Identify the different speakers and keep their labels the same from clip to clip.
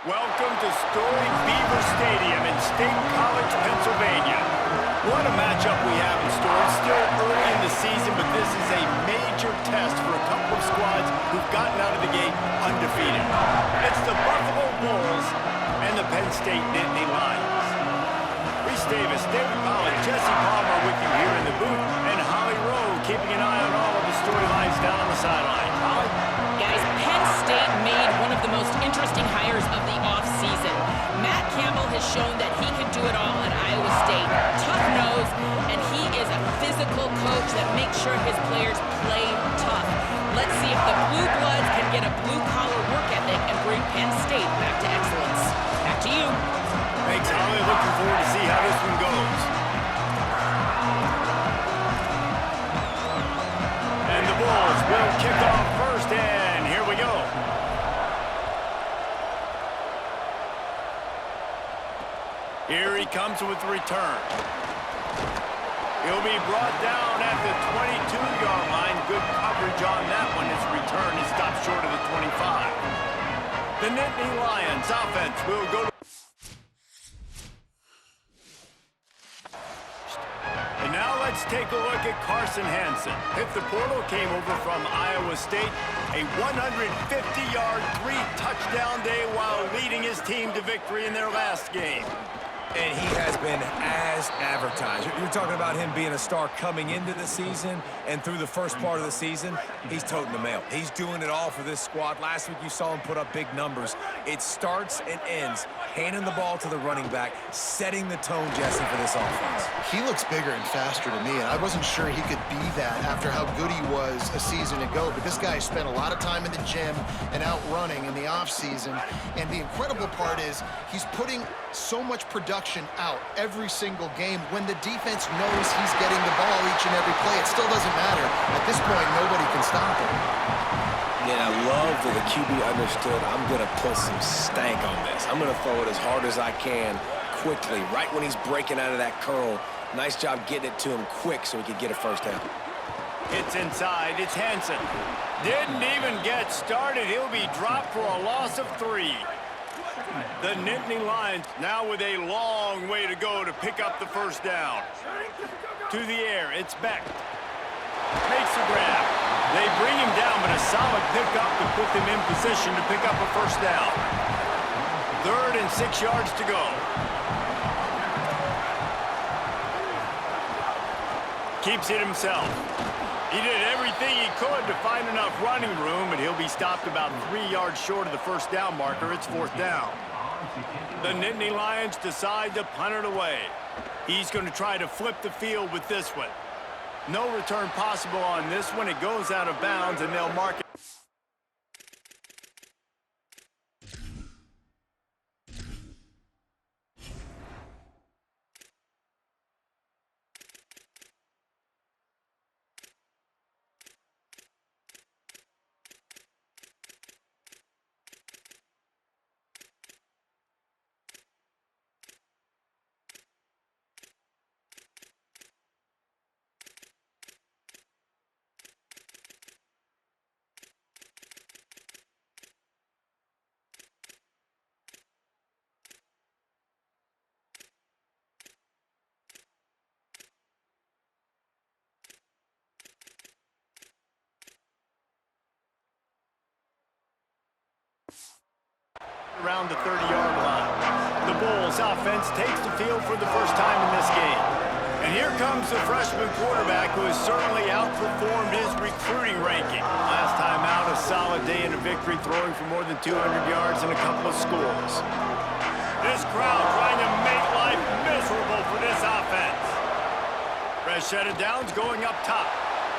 Speaker 1: Welcome to storied Beaver Stadium in State College, Pennsylvania. What a matchup we have in store. It's still early in the season, but this is a major test for a couple of squads who've gotten out of the gate undefeated. It's the Buffalo Bulls and the Penn State Nittany Lions. Reese Davis, David Pollack, Jesse Palmer with you here in the booth, and Holly Rowe keeping an eye on all of the storylines down on the sideline. Holly?
Speaker 2: Guys, Penn State made one of the most interesting hires of the offseason. Matt Campbell has shown that he can do it all at Iowa State. Tough nose, and he is a physical coach that makes sure his players play tough. Let's see if the Blue Bloods can get a blue-collar work ethic and bring Penn State back to excellence. Back to you.
Speaker 1: Thanks, Holly. Looking forward to see how this one goes. And the Bulls will kick off first, and here we go. Here he comes with the return. He'll be brought down at the 22-yard line. Good coverage on that one. His return is stopped short of the 25. The Nittany Lions offense will go to... And now let's take a look at Carson Hansen. Hit the portal, came over from Iowa State. A 150-yard, 3-touchdown day while leading his team to victory in their last game.
Speaker 3: And he has been as advertised. You're talking about him being a star coming into the season, and through the first part of the season, he's toting the mail. He's doing it all for this squad. Last week you saw him put up big numbers. It starts and ends handing the ball to the running back, setting the tone, Jesse, for this offense.
Speaker 4: He looks bigger and faster to me, and I wasn't sure he could be that after how good he was a season ago. But this guy spent a lot of time in the gym and out running in the offseason. And the incredible part is he's putting so much production out every single game when the defense knows he's getting the ball each and every play. It still doesn't matter. At this point, nobody can stop him.
Speaker 3: Yeah, I love that the QB understood I'm going to put some stank on this. I'm going to throw it as hard as I can quickly, right when he's breaking out of that curl. Nice job getting it to him quick so he could get a first down.
Speaker 1: It's inside. It's Hansen. Didn't even get started. He'll be dropped for a loss of 3. The Nittany Lions now with a long way to go to pick up the first down. To the air, it's Beck. Makes the grab. They bring him down, but a solid pickup to put them in position to pick up a first down. 3rd and 6 yards to go. Keeps it himself. He did everything he could to find enough running room, and he'll be stopped about 3 yards short of the first down marker. It's 4th down. The Nittany Lions decide to punt it away. He's going to try to flip the field with this one. No return possible on this one. It goes out of bounds, and they'll mark it. Around the 30-yard line. The Bulls offense takes the field for the first time in this game. And here comes the freshman quarterback who has certainly outperformed his recruiting ranking. Last time out, a solid day in a victory, throwing for more than 200 yards and a couple of scores. This crowd trying to make life miserable for this offense. Fresh set of downs going up top.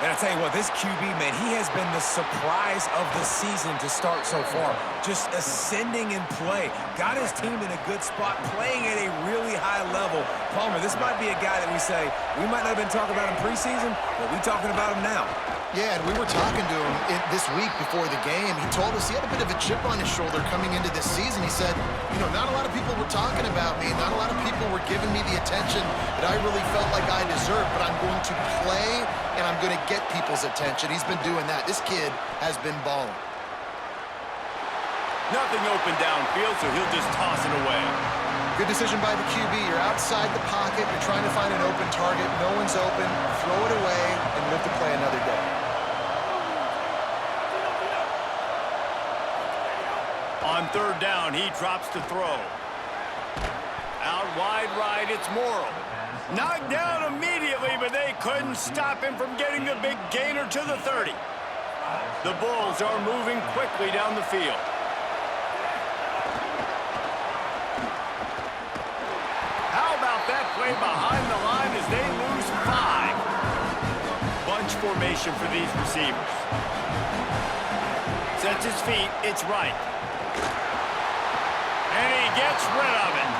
Speaker 3: And I tell you what, this QB, man, he has been the surprise of the season to start so far. Just ascending in play. Got his team in a good spot, playing at a really high level. Palmer, this might be a guy that we say, we might not have been talking about him preseason, but we're talking about him now.
Speaker 4: Yeah, and we were talking to him this week before the game. He told us he had a bit of a chip on his shoulder coming into this season. He said, you know, not a lot of people were talking about me. Not a lot of people were giving me the attention that I really felt like I deserved, but I'm going to play and I'm going to get people's attention. He's been doing that. This kid has been balling.
Speaker 1: Nothing open downfield, so he'll just toss it away.
Speaker 4: Good decision by the QB. You're outside the pocket. You're trying to find an open target. No one's open. Throw it away and live to play another day.
Speaker 1: On third down, he drops to throw. Out wide right, it's Morrow. Knocked down immediately, but they couldn't stop him from getting the big gainer to the 30. The Bulls are moving quickly down the field. How about that play behind the line as they lose 5? Bunch formation for these receivers. Sets his feet, it's right. And he gets rid of it.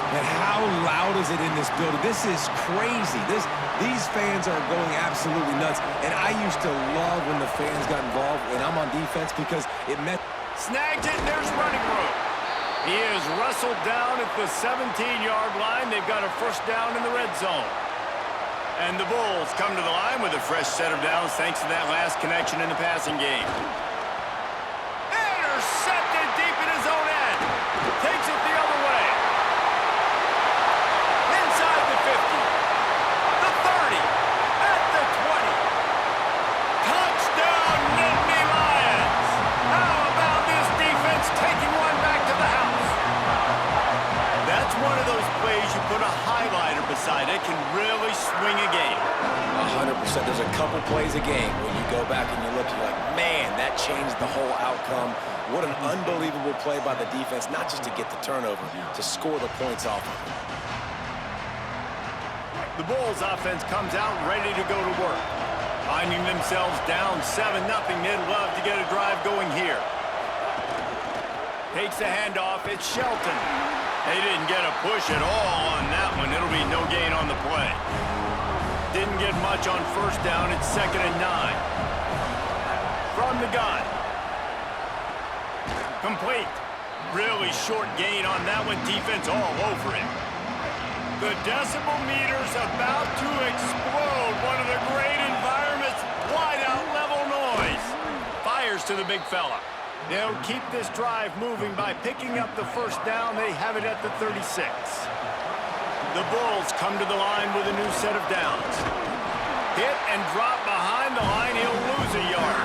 Speaker 5: And how loud is it in this building? This is crazy. These fans are going absolutely nuts. And I used to love when the fans got involved when I'm on defense because it meant...
Speaker 1: Snagged it, and there's running room. He is wrestled down at the 17-yard line. They've got a first down in the red zone. And the Bulls come to the line with a fresh set of downs thanks to that last connection in the passing game. Intercepted deep in his own end. Takes it the other way. Inside the 50. The 30. At the 20. Touchdown, Nittany Lions. How about this defense taking one back to the house? That's one of those plays you put a highlighter beside it, can really swing a game.
Speaker 5: 100%. There's a couple plays a game when you go back and you look, you're like, man, that changed the whole outcome. What an unbelievable play by the defense, not just to get the turnover, to score the points off of it.
Speaker 1: The Bulls offense comes out ready to go to work. Finding themselves down 7-0, they'd love to get a drive going here. Takes the handoff, it's Shelton. They didn't get a push at all on that one. It'll be no gain on the play. Didn't get much on first down, it's 2nd and 9. From the gun. Complete. Really short gain on that one. Defense all over it. The decibel meter's about to explode. One of the great environments. Wide out level noise. Fires to the big fella. They'll keep this drive moving by picking up the first down. They have it at the 36. The Bulls come to the line with a new set of downs. Hit and drop behind the line. He'll lose a yard.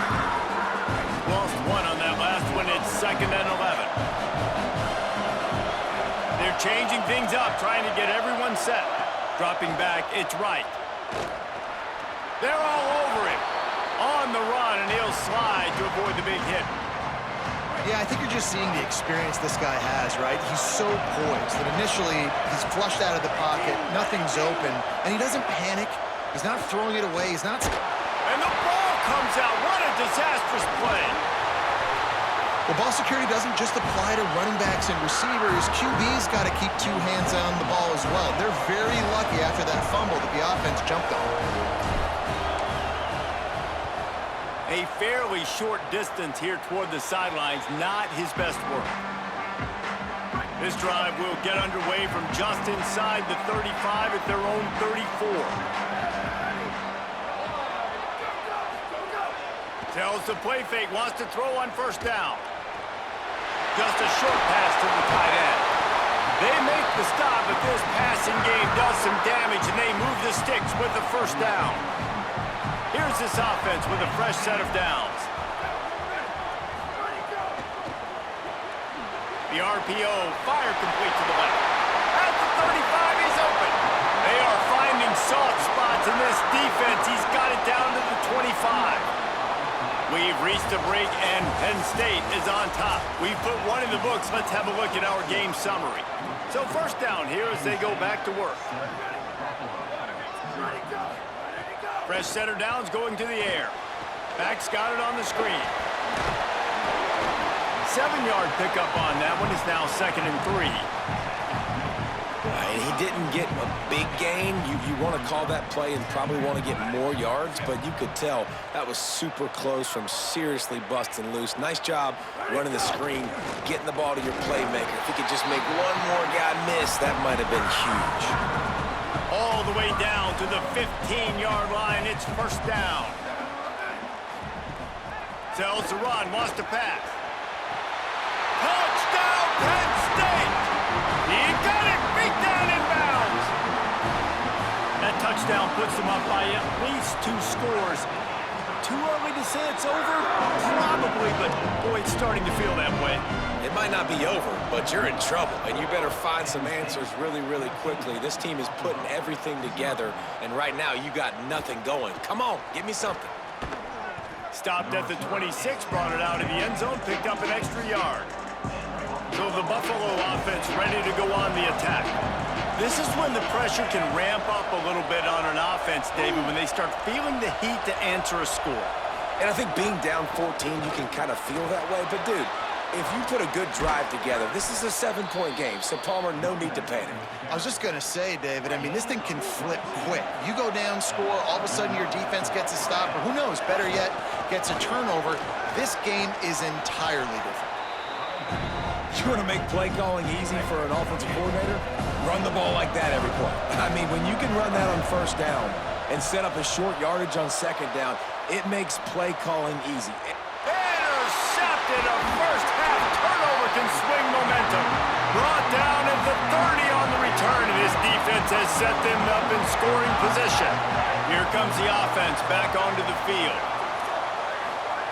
Speaker 1: Lost one on that last one. It's 2nd and 11. They're changing things up, trying to get everyone set. Dropping back, it's right. They're all over him. On the run, and he'll slide to avoid the big hit.
Speaker 4: Yeah, I think you're just seeing the experience this guy has, right? He's so poised that initially he's flushed out of the pocket, nothing's open, and he doesn't panic. He's not throwing it away. He's not...
Speaker 1: And the ball comes out. What a disastrous play.
Speaker 4: Well, ball security doesn't just apply to running backs and receivers. QB's got to keep 2 hands on the ball as well. They're very lucky after that fumble that the offense jumped on.
Speaker 1: A fairly short distance here toward the sidelines, not his best work. This drive will get underway from just inside the 35 at their own 34. Tells the play fake, wants to throw on first down. Just a short pass to the tight end. They make the stop, but this passing game does some damage, and they move the sticks with the first down. Here's this offense with a fresh set of downs. The RPO, fire complete to the left. At the 35, he's open. They are finding soft spots in this defense. He's got it down to the 25. We've reached a break, and Penn State is on top. We've put one in the books. Let's have a look at our game summary. So first down here as they go back to work. Fresh set of downs going to the air. Back's got it on the screen. 7-yard pickup on that one is now 2nd and 3.
Speaker 5: And he didn't get a big gain. You want to call that play and probably want to get more yards, but you could tell that was super close from seriously busting loose. Nice job running the screen, getting the ball to your playmaker. If he could just make one more guy miss, that might have been huge.
Speaker 1: All the way down to the 15-yard line. It's first down. Tells the run, wants to pass. Touchdown, Penn State! He got it! Beat down in bounds! That touchdown puts them up by at least 2 scores. Too early to say it's over? Probably, but boy, it's starting to feel that way.
Speaker 5: It might not be over, but you're in trouble, and you better find some answers really, really quickly. This team is putting everything together, and right now you got nothing going. Come on, give me something.
Speaker 1: Stopped at the 26, brought it out of the end zone, picked up an extra yard. So the Buffalo offense ready to go on the attack. This is when the pressure can ramp up a little bit on an offense, David, when they start feeling the heat to answer a score.
Speaker 5: And I think being down 14, you can kind of feel that way. But, dude, if you put a good drive together, this is a 7-point game. So, Palmer, no need to panic.
Speaker 4: I was just going to say, David, I mean, this thing can flip quick. You go down, score, all of a sudden your defense gets a stop, or who knows, better yet, gets a turnover. This game is entirely different.
Speaker 3: You want to make play calling easy for an offensive coordinator? Run the ball like that every play. I mean, when you can run that on first down and set up a short yardage on second down, it makes play calling easy.
Speaker 1: Intercepted. A first half turnover can swing momentum. Brought down at the 30 on the return. This defense has set them up in scoring position. Here comes the offense back onto the field.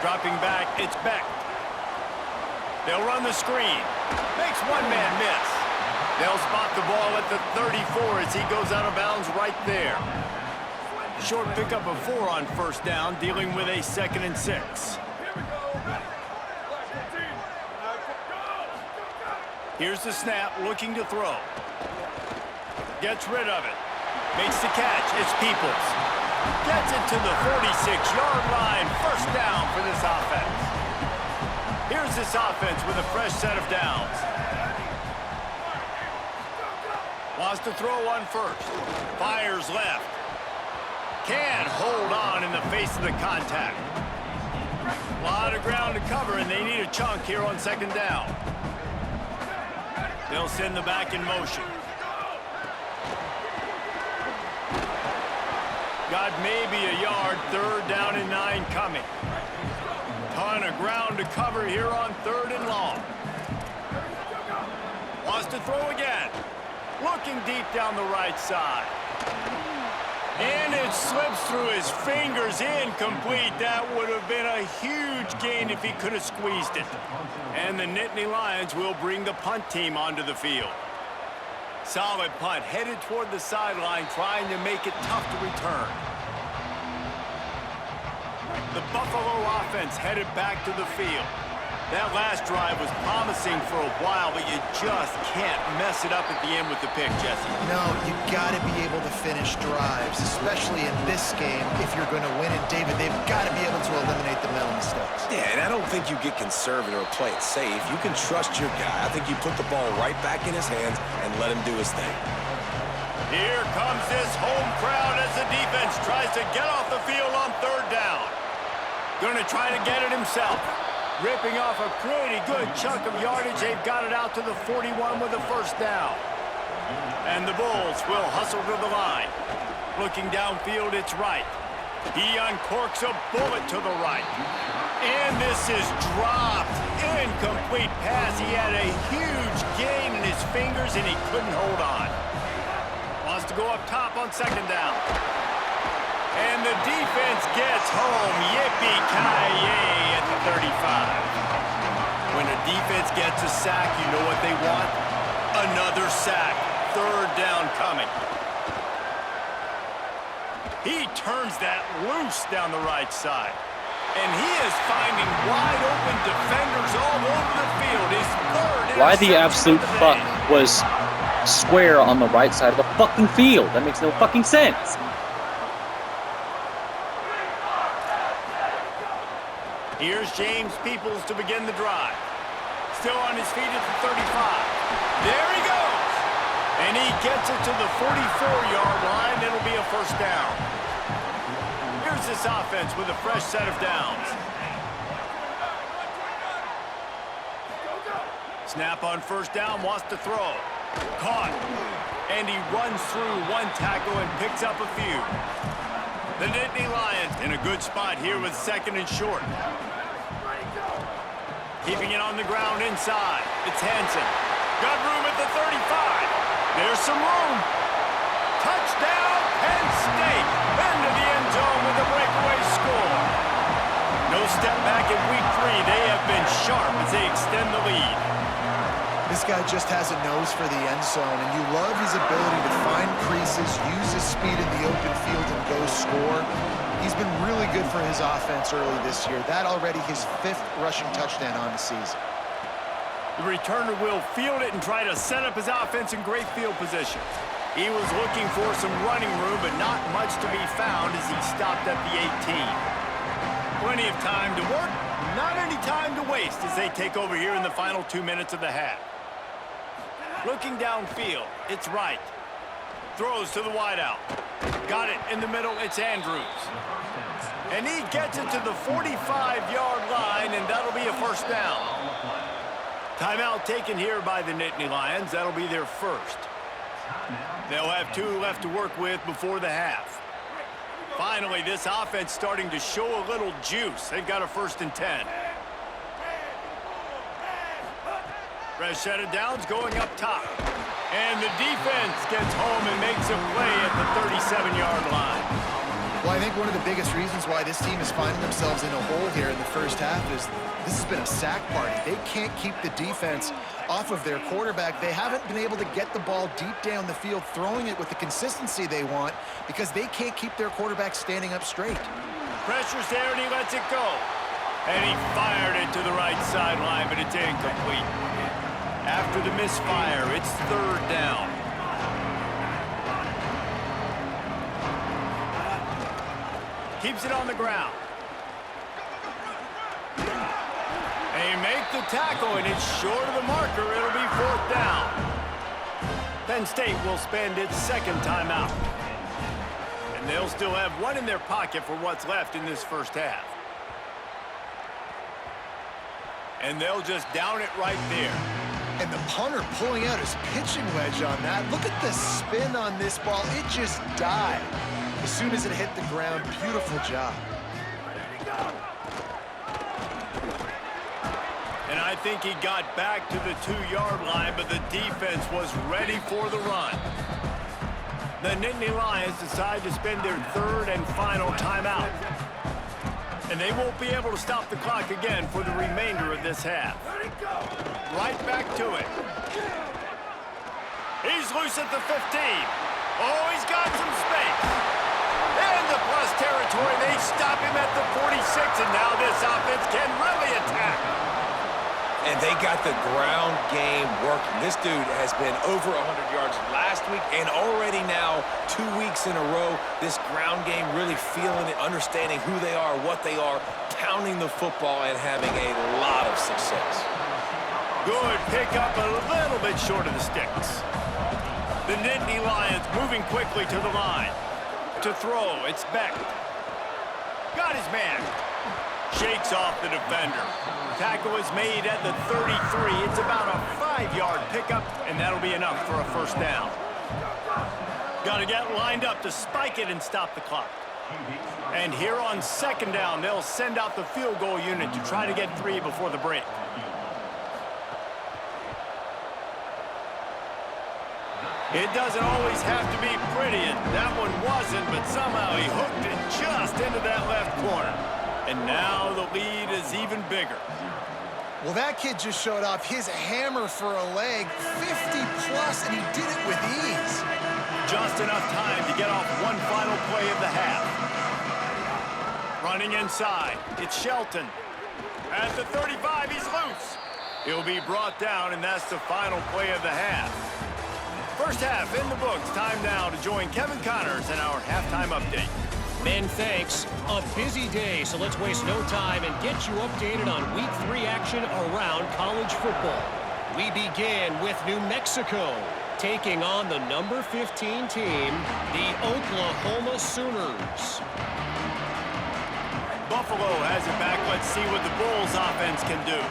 Speaker 1: Dropping back, it's Beck. They'll run the screen. Makes one man miss. They'll spot the ball at the 34 as he goes out of bounds right there. Short pickup of 4 on first down, dealing with a 2nd and 6. Here's the snap, looking to throw. Gets rid of it. Makes the catch. It's Peoples. Gets it to the 46-yard line. First down for this offense. Here's this offense with a fresh set of downs. Wants to throw on first. Fires left. Can hold on in the face of the contact. A lot of ground to cover, and they need a chunk here on 2nd down. They'll send the back in motion. Got maybe a yard, 3rd down and 9 coming. Ton of ground to cover here on 3rd and long. Wants to throw again. Looking deep down the right side. And it slips through his fingers, incomplete. That would have been a huge gain if he could have squeezed it. And the Nittany Lions will bring the punt team onto the field. Solid punt, headed toward the sideline, trying to make it tough to return. The Buffalo offense headed back to the field. That last drive was promising for a while, but you just can't mess it up at the end with the pick, Jesse.
Speaker 4: No, you got to be able to finish drives, especially in this game if you're going to win it. David, they've got to be able to eliminate the mental mistakes.
Speaker 5: Yeah, and I don't think you get conservative or play it safe. You can trust your guy. I think you put the ball right back in his hands and let him do his thing.
Speaker 1: Here comes this home crowd as the defense tries to get off the field on 3rd down. Going to try to get it himself. Ripping off a pretty good chunk of yardage. They've got it out to the 41 with a first down. And the Bulls will hustle to the line. Looking downfield, it's right. He uncorks a bullet to the right. And this is dropped. Incomplete pass. He had a huge gain in his fingers, and he couldn't hold on. Wants to go up top on 2nd down. And the defense gets home. Yippee-ki-yay at the 35. When a defense gets a sack, you know what they want? Another sack. 3rd down coming. He turns that loose down the right side. And he is finding wide open defenders all over the field. His 3rd
Speaker 6: Why the absolute fuck was square on the right side of the fucking field? That makes no fucking sense.
Speaker 1: Here's James Peoples to begin the drive. Still on his feet at the 35. There he goes. And he gets it to the 44-yard line. It'll be a first down. Here's this offense with a fresh set of downs. Snap on first down, wants to throw. Caught. And he runs through one tackle and picks up a few. The Nittany Lions in a good spot here with 2nd and short. Keeping it on the ground inside. It's Hansen. Got room at the 35. There's some room. Touchdown, Penn State. Into the end zone with a breakaway score. No step back in week 3. They have been sharp as they extend the lead.
Speaker 4: This guy just has a nose for the end zone, and you love his ability to find creases, use his speed in the open field, and go score. He's been really good for his offense early this year. That already his 5th rushing touchdown on the season.
Speaker 1: The returner will field it and try to set up his offense in great field position. He was looking for some running room, but not much to be found as he stopped at the 18. Plenty of time to work, not any time to waste as they take over here in the final 2 minutes of the half. Looking downfield, it's Wright. Throws to the wideout. Got it in the middle, it's Andrews. And he gets it to the 45-yard line, and that'll be a first down. Timeout taken here by the Nittany Lions. That'll be their first. They'll have 2 left to work with before the half. Finally, this offense starting to show a little juice. They've got a 1st and 10. Fresh set of downs going up top. And the defense gets home and makes a play at the 37-yard line.
Speaker 4: Well, I think one of the biggest reasons why this team is finding themselves in a hole here in the first half is this has been a sack party. They can't keep the defense off of their quarterback. They haven't been able to get the ball deep down the field, throwing it with the consistency they want because they can't keep their quarterback standing up straight.
Speaker 1: Pressure's there, and he lets it go. And he fired it to the right sideline, but it's incomplete. After the misfire, it's 3rd down. Keeps it on the ground. They make the tackle, and it's short of the marker. It'll be 4th down. Penn State will spend its 2nd timeout. And they'll still have 1 in their pocket for what's left in this first half. And they'll just down it right there.
Speaker 4: And the punter pulling out his pitching wedge on that. Look at the spin on this ball. It just died as soon as it hit the ground. Beautiful job.
Speaker 1: And I think he got back to the 2-yard line, but the defense was ready for the run. The Nittany Lions decide to spend their 3rd and final timeout. And they won't be able to stop the clock again for the remainder of this half. Right back to it. He's loose at the 15. Oh, he's got some space. In the plus territory, they stop him at the 46, and now this offense can really attack.
Speaker 5: And they got the ground game working. This dude has been over 100 yards last week, and already now 2 weeks in a row, this ground game really feeling it, understanding who they are, what they are, pounding the football and having a lot of success.
Speaker 1: Good pickup, a little bit short of the sticks. The Nittany Lions moving quickly to the line. To throw, it's Beck. Got his man. Shakes off the defender. Tackle is made at the 33. It's about a 5-yard pickup, and that'll be enough for a first down. Got to get lined up to spike it and stop the clock. And here on 2nd down, they'll send out the field goal unit to try to get 3 before the break. It doesn't always have to be pretty, and that one wasn't, but somehow he hooked it just into that left corner. And now the lead is even bigger.
Speaker 4: Well, that kid just showed off his hammer for a leg, 50-plus, and he did it with ease.
Speaker 1: Just enough time to get off one final play of the half. Running inside, it's Shelton. At the 35, he's loose. He'll be brought down, and that's the final play of the half. First half in the books. Time now to join Kevin Connors in our halftime update.
Speaker 7: Men, thanks. A busy day, so let's waste no time and get you updated on Week 3 action around college football. We begin with New Mexico, taking on the number 15 team, the Oklahoma Sooners.
Speaker 1: Buffalo has it back. Let's see what the Bulls offense can do.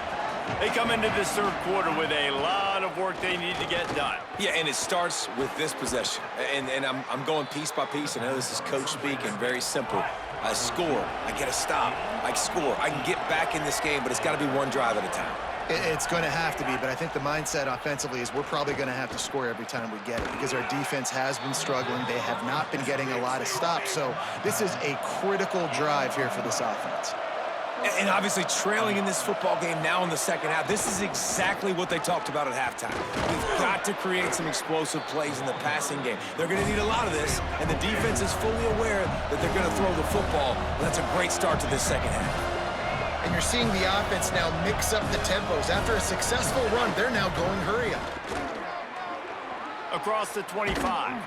Speaker 1: They come into this 3rd quarter with a lot of work they need to get done.
Speaker 5: Yeah, and it starts with this possession. And I'm going piece by piece. I know this is coach speak and very simple. I score. I get a stop. I score. I can get back in this game, but it's got to be one drive at a time.
Speaker 4: It's going to have to be, but I think the mindset offensively is we're probably going to have to score every time we get it because our defense has been struggling. They have not been getting a lot of stops, so this is a critical drive here for this offense.
Speaker 5: And obviously trailing in this football game now in the second half, this is exactly what they talked about at halftime. We've got to create some explosive plays in the passing game. They're going to need a lot of this, and the defense is fully aware that they're going to throw the football. And that's a great start to this second half.
Speaker 4: And you're seeing the offense now mix up the tempos. After a successful run, they're now going hurry up.
Speaker 1: Across the 25.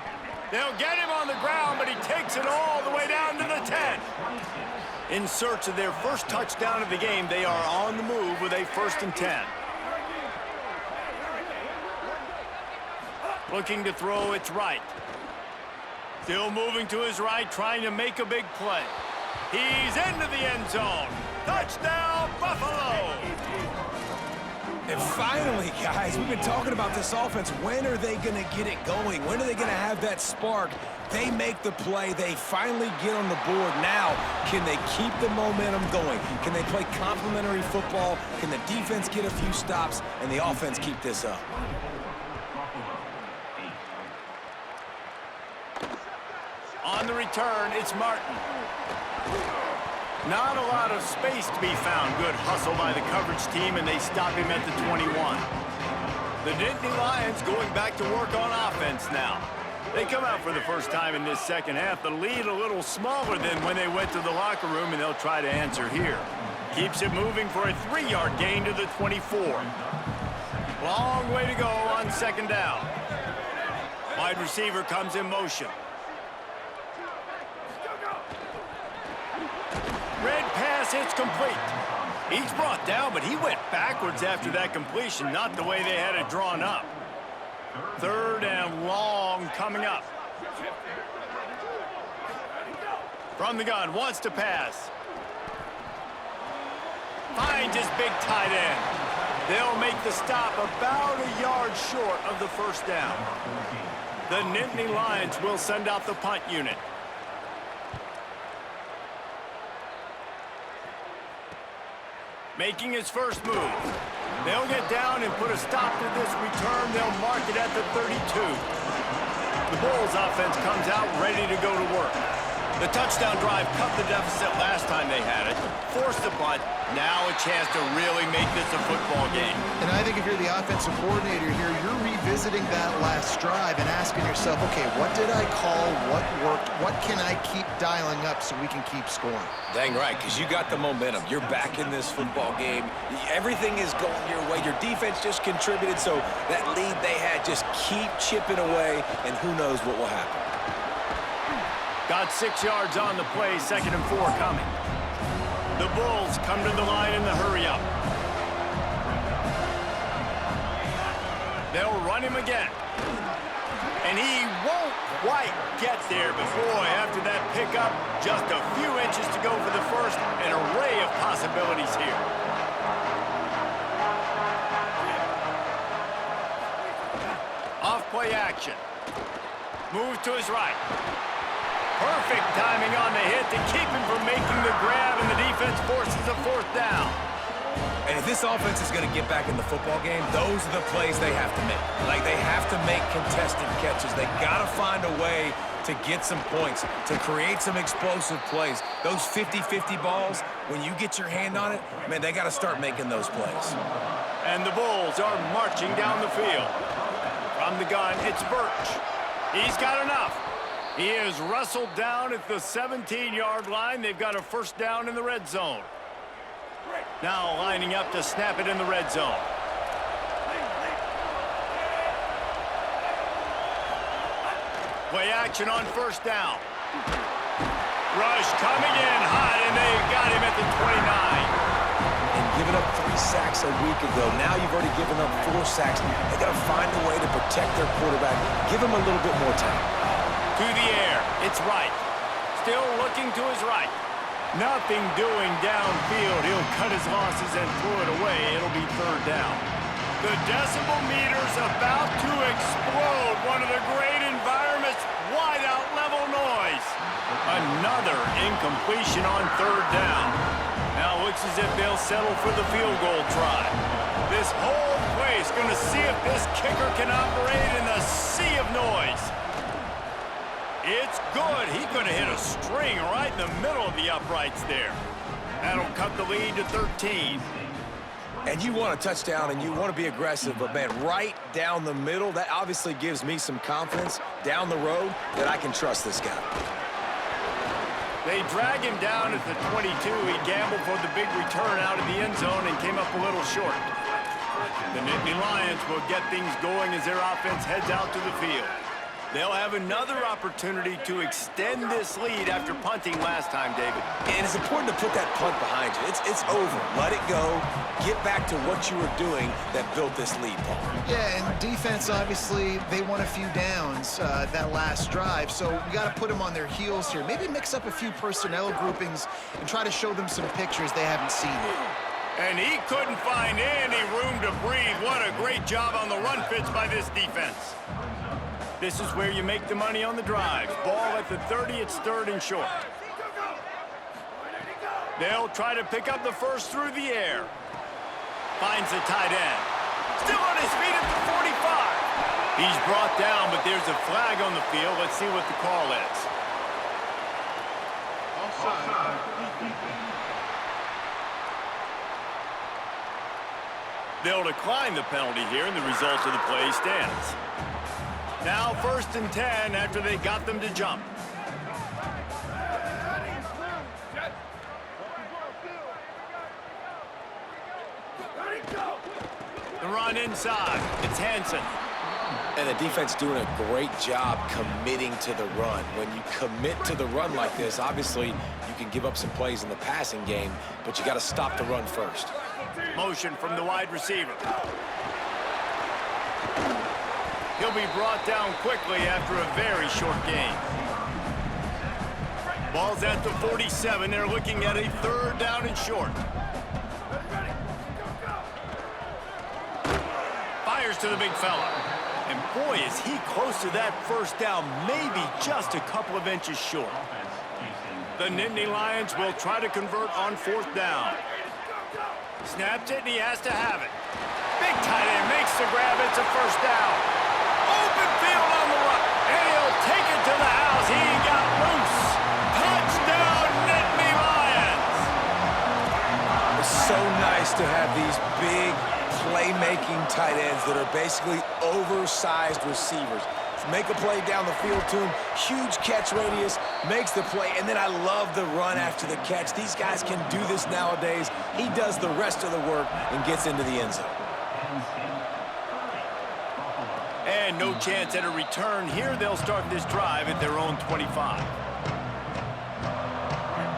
Speaker 1: They'll get him on the ground, but he takes it all the way down to the 10. In search of their first touchdown of the game, they are on the move with a 1st and 10. Looking to throw, it's right. Still moving to his right, trying to make a big play. He's into the end zone. Touchdown, Buffalo!
Speaker 5: And finally, guys, we've been talking about this offense. When are they going to get it going? When are they going to have that spark? They make the play. They finally get on the board. Now, can they keep the momentum going? Can they play complementary football? Can the defense get a few stops and the offense keep this up?
Speaker 1: On the return, it's Martin. Not a lot of space to be found. Good hustle by the coverage team, and they stop him at the 21. The Nittany Lions going back to work on offense now. They come out for the first time in this second half. The lead a little smaller than when they went to the locker room, and they'll try to answer here. Keeps it moving for a 3-yard gain to the 24. Long way to go on second down. Wide receiver comes in motion. Red pass hits complete. He's brought down, but he went backwards after that completion, not the way they had it drawn up. 3rd and long coming up. From the gun, wants to pass. Finds his big tight end. They'll make the stop about a yard short of the 1st down. The Nittany Lions will send out the punt unit. Making his first move. They'll get down and put a stop to this return. They'll mark it at the 32. The Bulls offense comes out ready to go to work. The touchdown drive cut the deficit last time they had it. Forced the punt. Now a chance to really make this a football game.
Speaker 4: And I think if you're the offensive coordinator here, you're revisiting that last drive and asking yourself, okay, what did I call? What worked? What can I keep dialing up so we can keep scoring?
Speaker 5: Dang right, because you got the momentum. You're back in this football game. Everything is going your way. Your defense just contributed, so that lead they had, just keep chipping away, and who knows what will happen.
Speaker 1: Got 6 yards on the play, 2nd and 4 coming. The Bulls come to the line in the hurry-up. They'll run him again. And he won't quite get there, but boy, after that pickup, just a few inches to go for the first, an array of possibilities here. Off play action. Move to his right. Perfect timing on the hit to keep him from making the grab, and the defense forces a 4th down.
Speaker 5: And if this offense is going to get back in the football game, those are the plays they have to make. Like, they have to make contested catches. They got to find a way to get some points, to create some explosive plays. Those 50-50 balls, when you get your hand on it, man, they got to start making those plays.
Speaker 1: And the Bulls are marching down the field. From the gun, it's Birch. He's got enough. He is wrestled down at the 17-yard line. They've got a 1st down in the red zone. Now lining up to snap it in the red zone. Play action on 1st down. Rush coming in hot, and they got him at the 29.
Speaker 5: And giving up 3 sacks a week ago. Now you've already given up 4 sacks. They got to find a way to protect their quarterback. Give him a little bit more time.
Speaker 1: To the air, it's right. Still looking to his right. Nothing doing downfield. He'll cut his losses and throw it away. It'll be 3rd down. The decibel meter's about to explode. One of the great environments, wide out level noise. A Another incompletion on third down. Now it looks as if they'll settle for the field goal try. This whole place going to see if this kicker can operate in the sea of noise. It's good. He's going to hit a string right in the middle of the uprights there. That'll cut the lead to 13.
Speaker 5: And you want a touchdown and you want to be aggressive, but man, right down the middle, that obviously gives me some confidence down the road that I can trust this guy.
Speaker 1: They drag him down at the 22. He gambled for the big return out of the end zone and came up a little short. The Nittany Lions will get things going as their offense heads out to the field. They'll have another opportunity to extend this lead after punting last time, David.
Speaker 5: And it's important to put that punt behind you. It's over. Let it go. Get back to what you were doing that built this lead, Paul.
Speaker 4: Yeah, and defense, obviously, they won a few downs that last drive, so we got to put them on their heels here. Maybe mix up a few personnel groupings and try to show them some pictures they haven't seen yet.
Speaker 1: And he couldn't find any room to breathe. What a great job on the run fits by this defense. This is where you make the money on the drive. Ball at the 30, it's third and short. They'll try to pick up the first through the air. Finds the tight end. Still on his feet at the 45. He's brought down, but there's a flag on the field. Let's see what the call is. They'll decline the penalty here, and the result of the play stands. Now 1st and 10 after they got them to jump. The run inside. It's Hansen.
Speaker 5: And the defense doing a great job committing to the run. When you commit to the run like this, obviously you can give up some plays in the passing game, but you got to stop the run first.
Speaker 1: Motion from the wide receiver. He'll be brought down quickly after a very short gain. Ball's at the 47. They're looking at a third down and short. Fires to the big fella. And boy, is he close to that first down, maybe just a couple of inches short. The Nittany Lions will try to convert on 4th down. Snaps it, and he has to have it. Big tight end makes the grab. It's a first down. Open field on the run, and he'll take it to the house. He got loose. Touchdown, Nittany Lions.
Speaker 5: It's so nice to have these big playmaking tight ends that are basically oversized receivers. Make a play down the field to him, huge catch radius, makes the play, and then I love the run after the catch. These guys can do this nowadays. He does the rest of the work and gets into the end zone.
Speaker 1: And no chance at a return here. They'll start this drive at their own 25.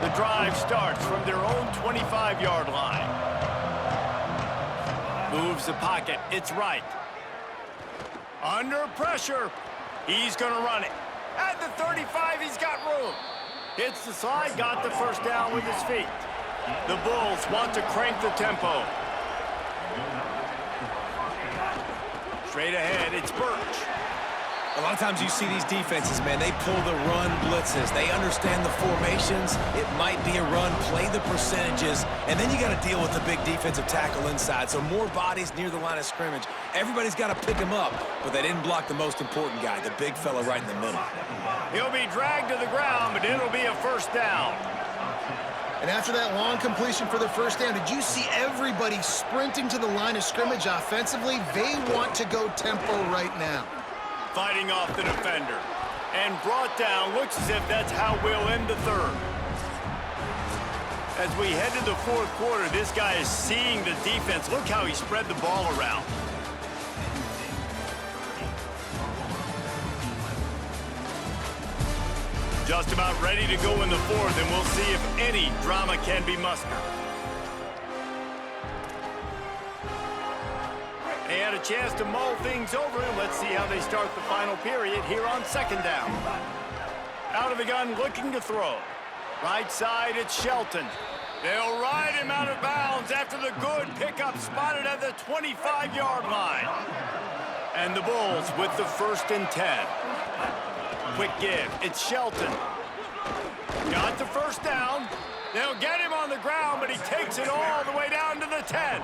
Speaker 1: The drive starts from their own 25-yard line. Moves the pocket. It's right. Under pressure. He's going to run it. At the 35, he's got room. Hits the slide, got the first down with his feet. The Bulls want to crank the tempo. Straight ahead, it's Birch.
Speaker 5: A lot of times you see these defenses, man, they pull the run blitzes. They understand the formations. It might be a run, play the percentages, and then you got to deal with the big defensive tackle inside. So more bodies near the line of scrimmage. Everybody's got to pick him up, but they didn't block the most important guy, the big fella right in the middle.
Speaker 1: He'll be dragged to the ground, but it'll be a first down.
Speaker 4: And after that long completion for the first down, did you see everybody sprinting to the line of scrimmage offensively? They want to go tempo right now.
Speaker 1: Fighting off the defender. And brought down. Looks as if that's how we'll end the third. As we head to the 4th quarter, this guy is seeing the defense. Look how he spread the ball around. Just about ready to go in the 4th, and we'll see if any drama can be mustered. They had a chance to mull things over, and let's see how they start the final period here on 2nd down. Out of the gun, looking to throw. Right side, it's Shelton. They'll ride him out of bounds after the good pickup spotted at the 25-yard line. And the Bulls with the 1st and 10. Quick give, it's Shelton. got the first down. They'll get him on the ground, but he takes it all the way down to the 10.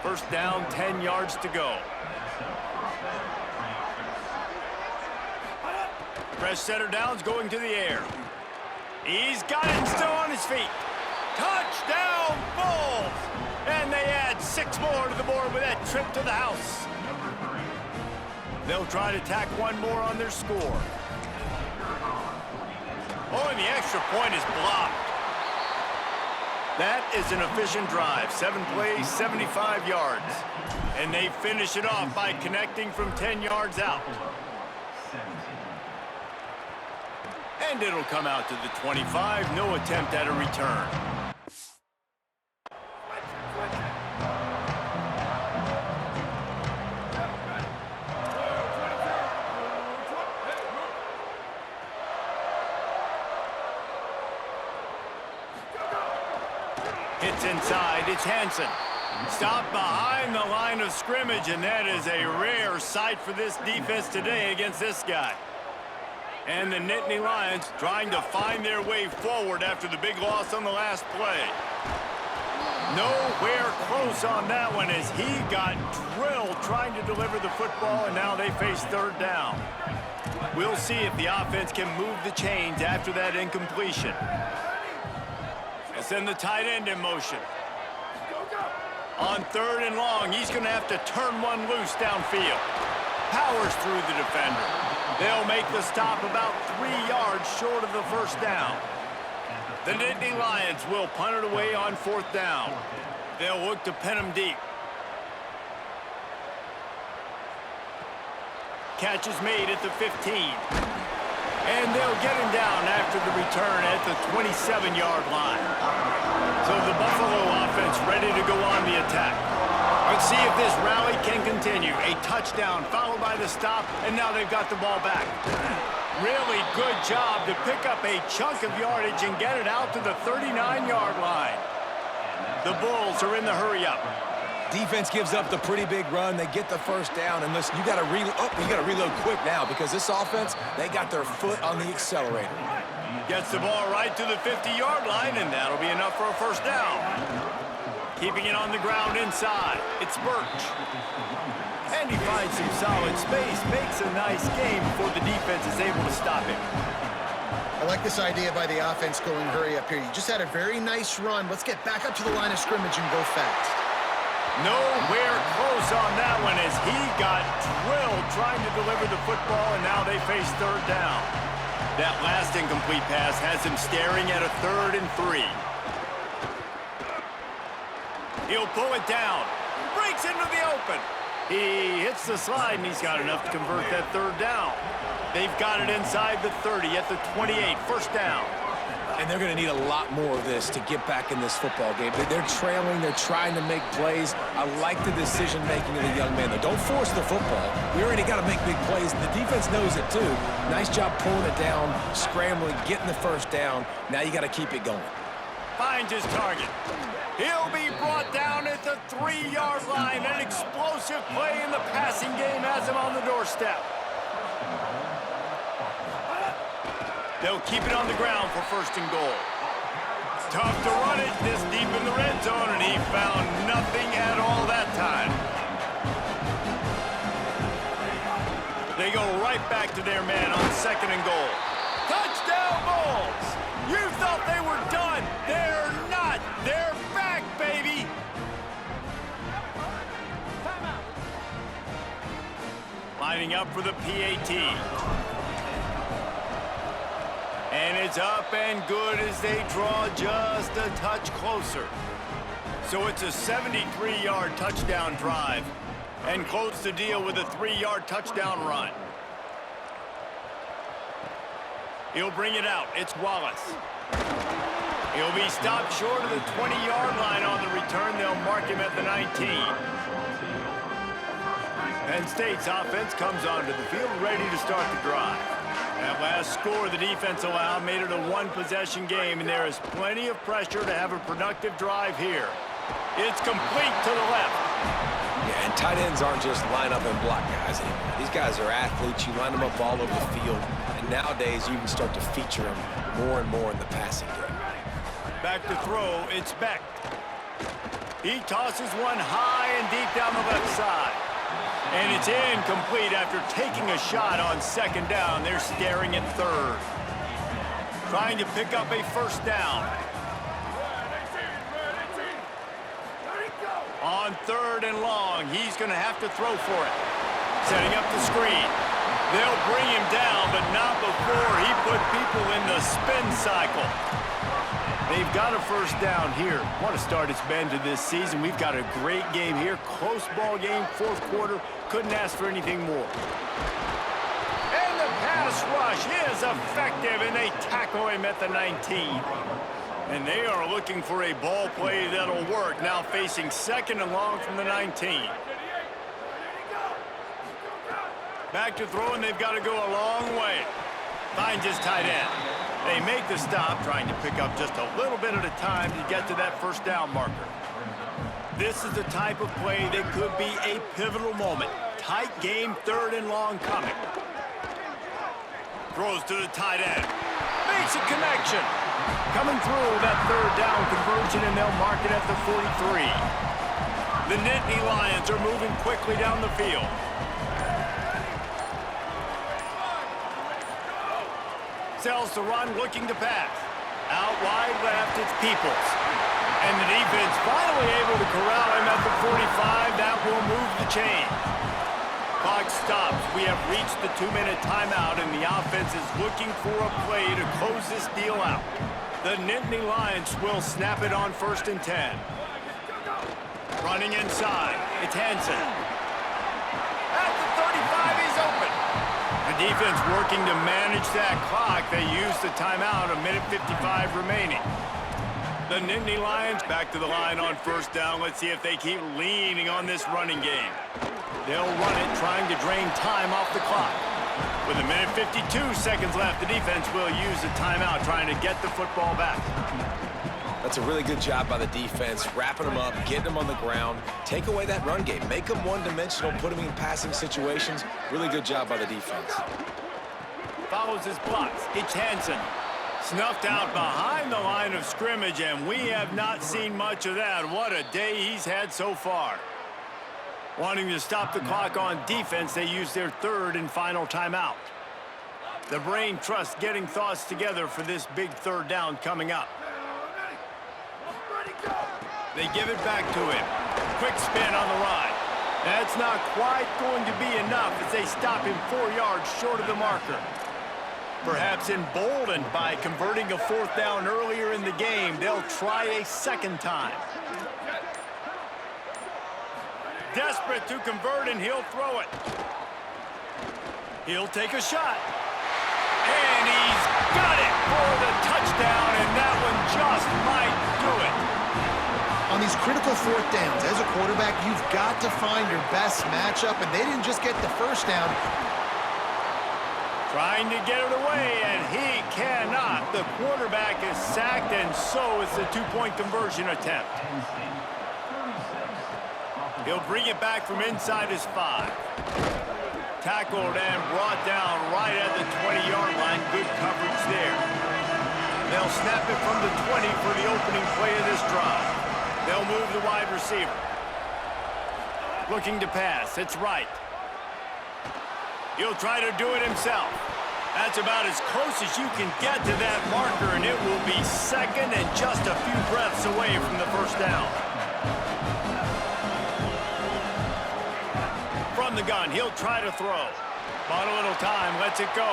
Speaker 1: First down, 10 yards to go. Fresh center down's going to the air. He's got it and still on his feet. Touchdown, Bulls! And they add 6 more to the board with that trip to the house. They'll try to tack one more on their score. Oh, and the extra point is blocked. That is an efficient drive. 7 plays, 75 yards. And they finish it off by connecting from 10 yards out. And it'll come out to the 25. No attempt at a return. It's inside. It's Hansen. Stopped behind the line of scrimmage, and that is a rare sight for this defense today against this guy. And the Nittany Lions trying to find their way forward after the big loss on the last play. Nowhere close on that one as he got drilled trying to deliver the football, and now they face third down. We'll see if the offense can move the chains after that incompletion. And send the tight end in motion. On third and long, he's going to have to turn one loose downfield. Powers through the defender. They'll make the stop about 3 yards short of the first down. The Nittany Lions will punt it away on fourth down. They'll look to pin him deep. Catch is made at the 15. And they'll get him down after the return at the 27-yard line. So the Buffalo offense ready to go on the attack. Let's see if this rally can continue. A touchdown followed by the stop, and now they've got the ball back. Really good job to pick up a chunk of yardage and get it out to the 39-yard line. The Bulls are in the hurry-up.
Speaker 3: Defense gives up the pretty big run. They get the first down. And listen, you got to reload quick now because this offense, they got their foot on the accelerator.
Speaker 1: Gets the ball right to the 50-yard line, and that'll be enough for a first down. Keeping it on the ground inside. It's Birch. And he finds some solid space. Makes a nice game before the defense is able to stop him.
Speaker 4: I like this idea by the offense going hurry up here. You just had a very nice run. Let's get back up to the line of scrimmage and go fast.
Speaker 1: Nowhere close on that one as he got drilled trying to deliver the football, and now they face third down. That last incomplete pass has him staring at a 3rd and 3. He'll pull it down. Breaks into the open. He hits the slide, and he's got enough to convert that third down. They've got it inside the 30 at the 28. First down.
Speaker 3: And they're going to need a lot more of this to get back in this football game. They're trailing. They're trying to make plays. I like the decision-making of the young man, though. Don't force the football. We already got to make big plays, and the defense knows it, too. Nice job pulling it down, scrambling, getting the first down. Now you got to keep it going.
Speaker 1: Finds his target. He'll be brought down at the 3-yard line. An explosive play in the passing game has him on the doorstep. They'll keep it on the ground for first and goal. Tough to run it this deep in the red zone, and he found nothing at all that time. They go right back to their man on second and goal. Touchdown, Bulls! You thought they were done. They're not. They're back, baby. Lining up for the PAT. And it's up and good as they draw just a touch closer. So it's a 73-yard touchdown drive and close the deal with a 3-yard touchdown run. He'll bring it out. It's Wallace. He'll be stopped short of the 20-yard line on the return. They'll mark him at the 19. Penn State's offense comes onto the field ready to start the drive. That last score the defense allowed made it a one-possession game, and there is plenty of pressure to have a productive drive here. It's complete to the left.
Speaker 5: Yeah, and tight ends aren't just line up and block guys anymore. These guys are athletes. You line them up all over the field. And nowadays, you can start to feature them more and more in the passing game.
Speaker 1: Back to throw, it's Beck. He tosses one high and deep down the left side. And it's incomplete after taking a shot on second down. They're staring at third. Trying to pick up a first down. On third and long, he's going to have to throw for it. Setting up the screen. They'll bring him down, but not before he put people in the spin cycle. They've got a first down here. What a start it's been to this season. We've got a great game here. Close ball game, fourth quarter. Couldn't ask for anything more. And the pass rush is effective, and they tackle him at the 19. And they are looking for a ball play that'll work. Now facing second and long from the 19. Back to throw, and they've got to go a long way. Finds his tight end. They make the stop, trying to pick up just a little bit at a time to get to that first down marker. This is the type of play that could be a pivotal moment. Tight game, third and long coming. Throws to the tight end. Makes a connection. Coming through that third down conversion, and they'll mark it at the 43. The Nittany Lions are moving quickly down the field. Sells to run, looking to pass. Out wide left, it's Peoples. And the defense finally able to corral him at the 45. That will move the chain. Clock stops. We have reached the 2-minute timeout, and the offense is looking for a play to close this deal out. The Nittany Lions will snap it on 1st and 10. Running inside, it's Hansen. At the 35, he's open. The defense working to manage that clock. They use the timeout, 1:55 remaining. The Nittany Lions back to the line on first down. Let's see if they keep leaning on this running game. They'll run it, trying to drain time off the clock. With 1:52 seconds left, the defense will use the timeout, trying to get the football back.
Speaker 5: That's a really good job by the defense, wrapping them up, getting them on the ground. Take away that run game. Make them one-dimensional, put them in passing situations. Really good job by the defense.
Speaker 1: Follows his blocks. It's Hansen. Snuffed out behind the line of scrimmage, and we have not seen much of that. What a day he's had so far. Wanting to stop the clock on defense, they use their third and final timeout. The brain trust getting thoughts together for this big third down coming up. They give it back to him. Quick spin on the ride. That's not quite going to be enough as they stop him 4 yards short of the marker. Perhaps emboldened by converting a fourth down earlier in the game, they'll try a second time. Desperate to convert, and he'll throw it. He'll take a shot. And he's got it for the touchdown, and that one just might do it.
Speaker 4: On these critical fourth downs, as a quarterback, you've got to find your best matchup, and they didn't just get the first down.
Speaker 1: Trying to get it away, and he cannot. The quarterback is sacked, and so is the two-point conversion attempt. He'll bring it back from inside his 5. Tackled and brought down right at the 20-yard line. Good coverage there. They'll snap it from the 20 for the opening play of this drive. They'll move the wide receiver. Looking to pass. It's right. He'll try to do it himself. That's about as close as you can get to that marker, and it will be second and just a few breaths away from the first down. From the gun, he'll try to throw. Bought a little time, lets it go.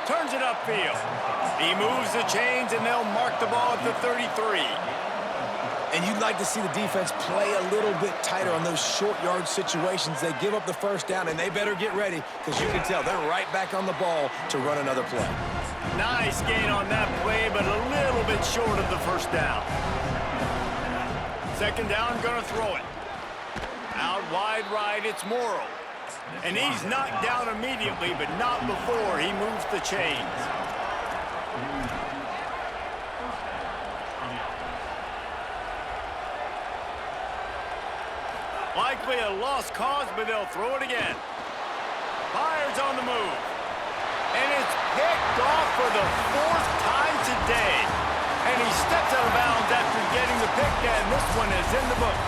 Speaker 1: Turns it upfield. He moves the chains, and they'll mark the ball at the 33.
Speaker 5: And you'd like to see the defense play a little bit tighter on those short yard situations. They give up the first down, and they better get ready because you can tell they're right back on the ball to run another play.
Speaker 1: Nice gain on that play, but a little bit short of the first down. Second down, gonna throw it. Out wide right, it's Morrow. And he's knocked down immediately, but not before he moves the chains. likely a lost cause, but they'll throw it again. Fires on the move. And it's picked off for the 4th time today. And he steps out of bounds after getting the pick, and this one is in the book.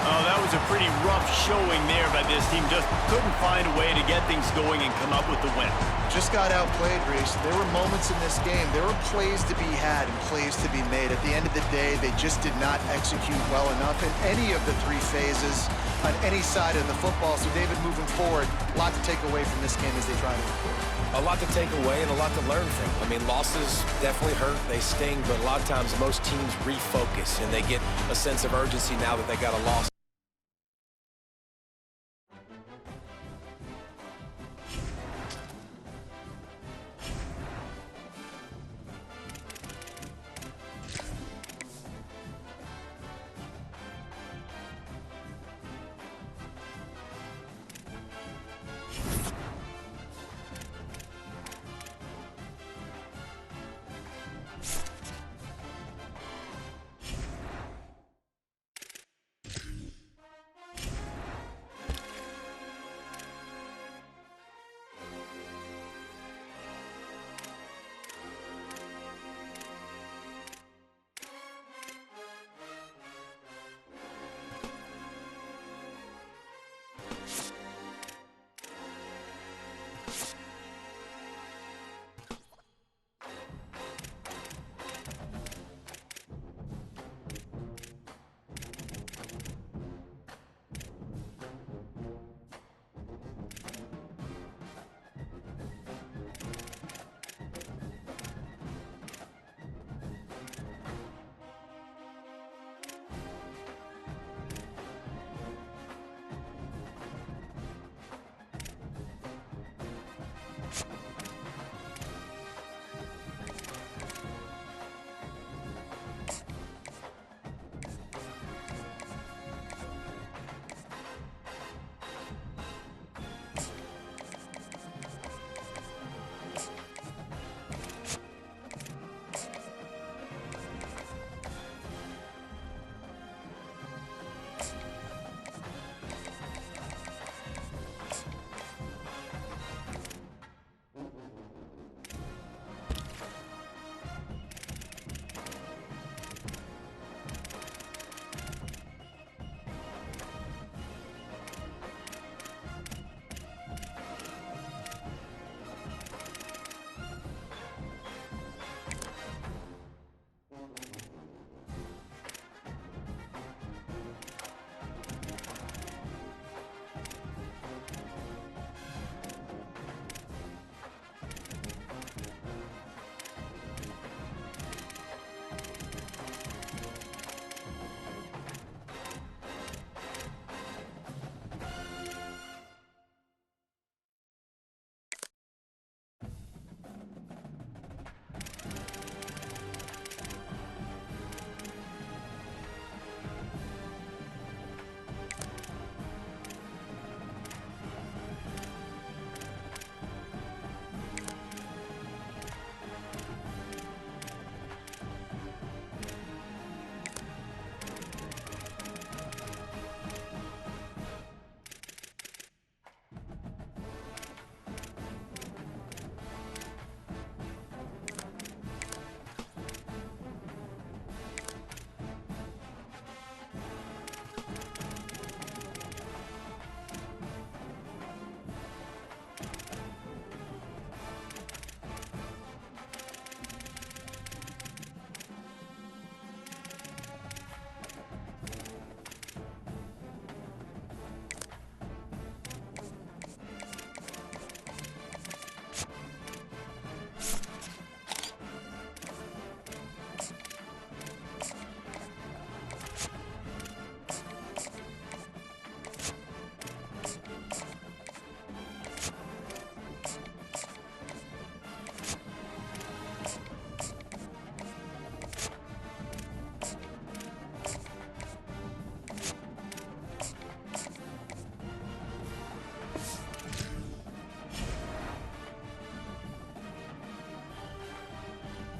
Speaker 1: Oh, that was a pretty rough showing there by this team. Just couldn't find a way to get things going and come up with the win.
Speaker 4: Just got outplayed, Reese. There were moments in this game. There were plays to be had and plays to be made. At the end of the day, they just did not execute well enough in any of the 3 phases on any side of the football. So, David, moving forward, a lot to take away from this game as they try to improve.
Speaker 5: A lot to take away and a lot to learn from. I mean, losses definitely hurt. They sting, but a lot of times most teams refocus and they get a sense of urgency now that they got a loss.